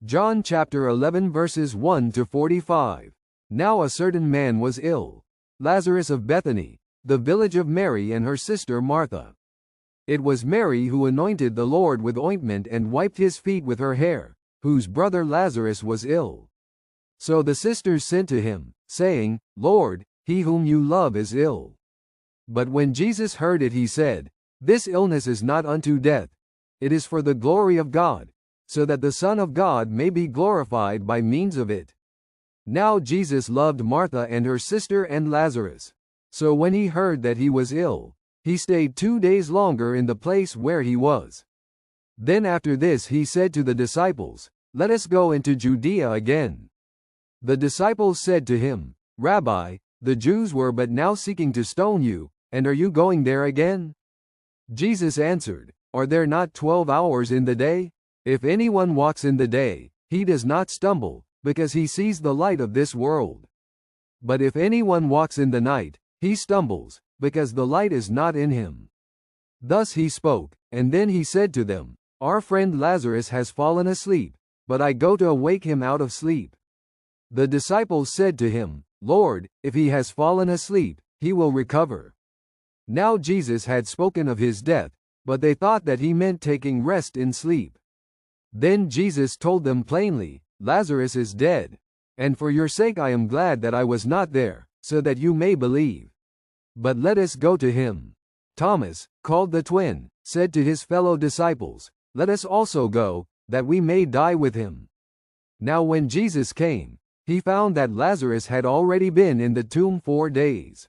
John chapter 11 verses 1 to 45. Now a certain man was ill, Lazarus of Bethany, the village of Mary and her sister Martha. It was Mary who anointed the Lord with ointment and wiped his feet with her hair, whose brother Lazarus was ill. So the sisters sent to him, saying, Lord, he whom you love is ill. But when Jesus heard it, he said, This illness is not unto death, it is for the glory of God, so that the Son of God may be glorified by means of it. Now Jesus loved Martha and her sister and Lazarus. So when he heard that he was ill, he stayed 2 days longer in the place where he was. Then after this he said to the disciples, Let us go into Judea again. The disciples said to him, Rabbi, the Jews were but now seeking to stone you, and are you going there again? Jesus answered, Are there not 12 hours in the day? If anyone walks in the day, he does not stumble, because he sees the light of this world. But if anyone walks in the night, he stumbles, because the light is not in him. Thus he spoke, and then he said to them, Our friend Lazarus has fallen asleep, but I go to awake him out of sleep. The disciples said to him, Lord, if he has fallen asleep, he will recover. Now Jesus had spoken of his death, but they thought that he meant taking rest in sleep. Then Jesus told them plainly, Lazarus is dead. And for your sake I am glad that I was not there, so that you may believe. But let us go to him. Thomas, called the twin, said to his fellow disciples, Let us also go, that we may die with him. Now when Jesus came, he found that Lazarus had already been in the tomb 4 days.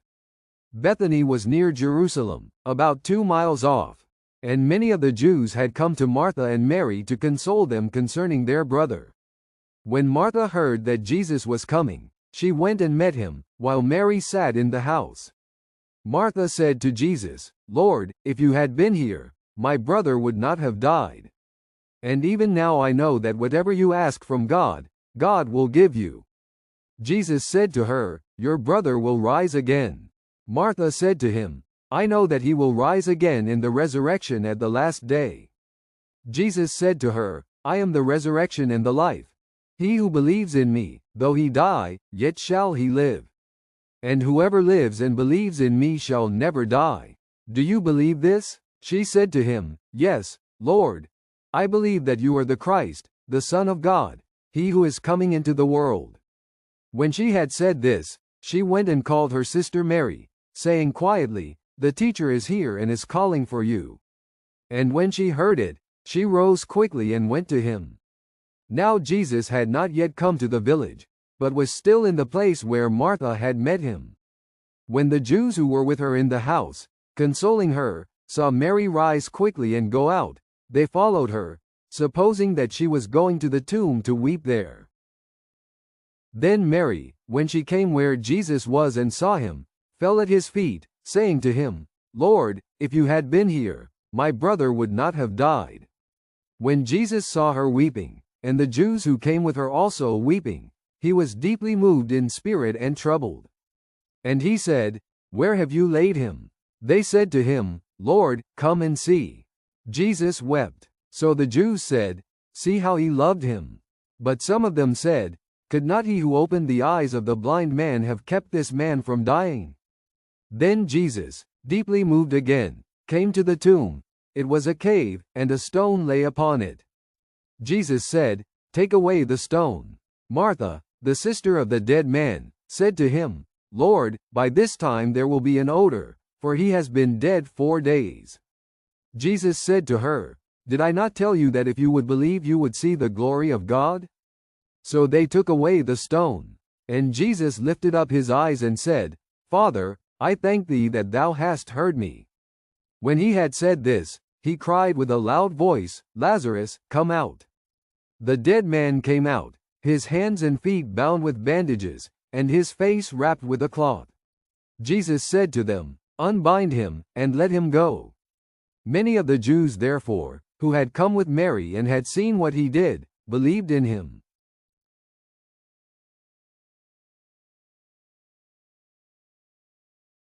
Bethany was near Jerusalem, about 2 miles off. And many of the Jews had come to Martha and Mary to console them concerning their brother. When Martha heard that Jesus was coming, she went and met him, while Mary sat in the house. Martha said to Jesus, Lord, if you had been here, my brother would not have died. And even now I know that whatever you ask from God, God will give you. Jesus said to her, Your brother will rise again. Martha said to him, I know that he will rise again in the resurrection at the last day. Jesus said to her, I am the resurrection and the life. He who believes in me, though he die, yet shall he live. And whoever lives and believes in me shall never die. Do you believe this? She said to him, Yes, Lord. I believe that you are the Christ, the Son of God, he who is coming into the world. When she had said this, she went and called her sister Mary, saying quietly, The teacher is here and is calling for you. And when she heard it, she rose quickly and went to him. Now Jesus had not yet come to the village, but was still in the place where Martha had met him. When the Jews who were with her in the house, consoling her, saw Mary rise quickly and go out, they followed her, supposing that she was going to the tomb to weep there. Then Mary, when she came where Jesus was and saw him, fell at his feet, saying to him, Lord, if you had been here, my brother would not have died. When Jesus saw her weeping, and the Jews who came with her also weeping, he was deeply moved in spirit and troubled. And he said, Where have you laid him? They said to him, Lord, come and see. Jesus wept. So the Jews said, See how he loved him. But some of them said, Could not he who opened the eyes of the blind man have kept this man from dying? Then Jesus, deeply moved again, came to the tomb. It was a cave, and a stone lay upon it. Jesus said, Take away the stone. Martha, the sister of the dead man, said to him, Lord, by this time there will be an odor, for he has been dead 4 days. Jesus said to her, Did I not tell you that if you would believe you would see the glory of God? So they took away the stone. And Jesus lifted up his eyes and said, Father, I thank thee that thou hast heard me. When he had said this, he cried with a loud voice, Lazarus, come out. The dead man came out, his hands and feet bound with bandages, and his face wrapped with a cloth. Jesus said to them, Unbind him, and let him go. Many of the Jews therefore, who had come with Mary and had seen what he did, believed in him.